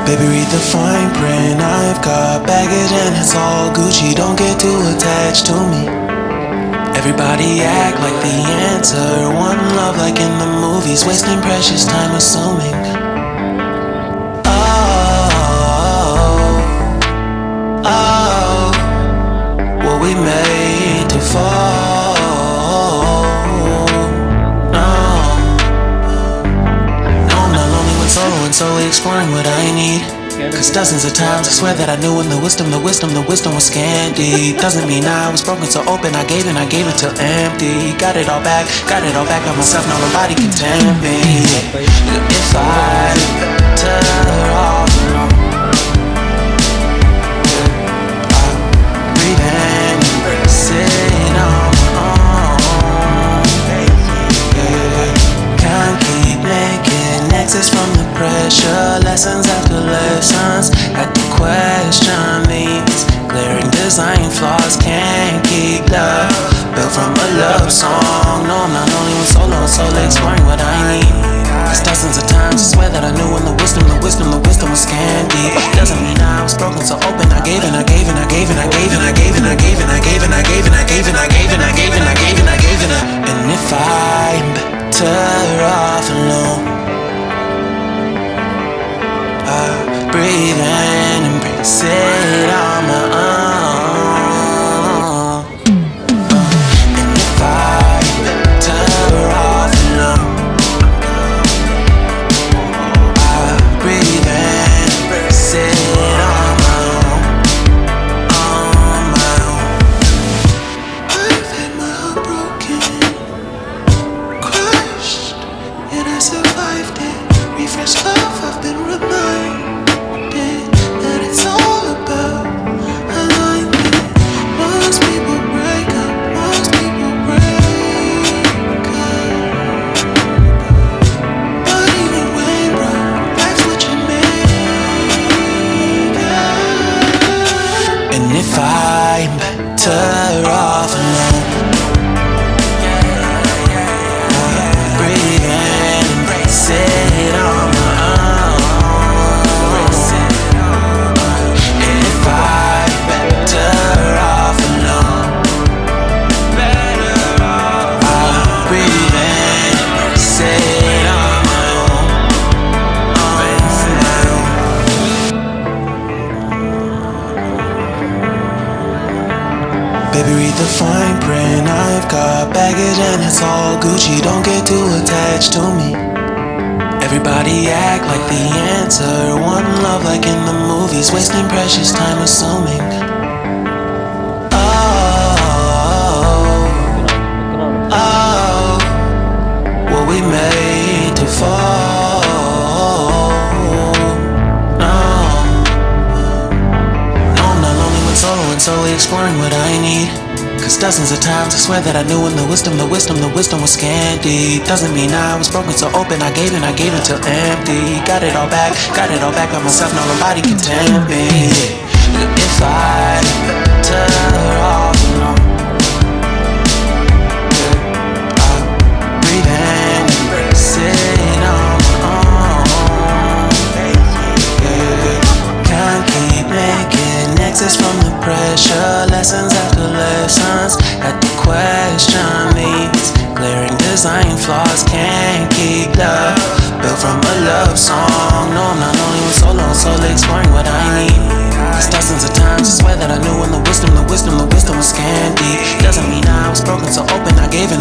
Baby, read the fine print. I've got baggage and it's all Gucci. Don't get too attached to me. Everybody act like the answer. One love like in the movies. Wasting precious time assuming. Oh, were we made to fall? No, I'm not lonely when solo and solely exploring what I need. Cause dozens of times I swear that I knew when the wisdom was scanty. Doesn't mean I was broken so open, I gave it till empty. Got it all back by myself, now nobody can tempt me. If I turn off, breathe in, sit on my own. Can't keep making exits from the pressure. Lessons after lessons, had to question these glaring design flaws. Can't keep love built from a love song. No, I'm not only with solo exploring what I need. Cause dozens of times I swear that I knew when the wisdom was scanty. Doesn't mean I was broken so open, I gave it. And if I'm better off alone, breathe in, embrace it on my own. And if I'm better off alone, breathe in, embrace it on my own, on my own. I've had my heart broken, crushed, and I survived it. Refresh love, I've been reminded that it's all about alignment. Most people break up, but even when broke, that's what you make up. And if I'm better off alone, breathe in, embrace it on my own. And if I'm better off alone, breathe in, embrace it on my own, on my own. Baby, read the fine print. I've got baggage and it's all Gucci. Don't get too attached to me. Everybody act like the answer. One love like in the movies. Wasting precious time assuming. Oh, were we made to fall? No, I'm not lonely when solo and solely exploring what I need. Cause dozens of times I swear that I knew when the wisdom was scanty. Doesn't mean I was broken so open, I gave it till empty. Got it all back by myself, now nobody can tempt me. If I better off alone, breathe in, embrace it on my own. Can't keep making exits from the pressure. Lessons after lessons, had to question these glaring design flaws. Can't keep love built from a love song. No, I'm not only with solo exploring what I need. Cause dozens of times I swear that I knew when the wisdom was scanty. Doesn't mean I was broken so open, I gave it.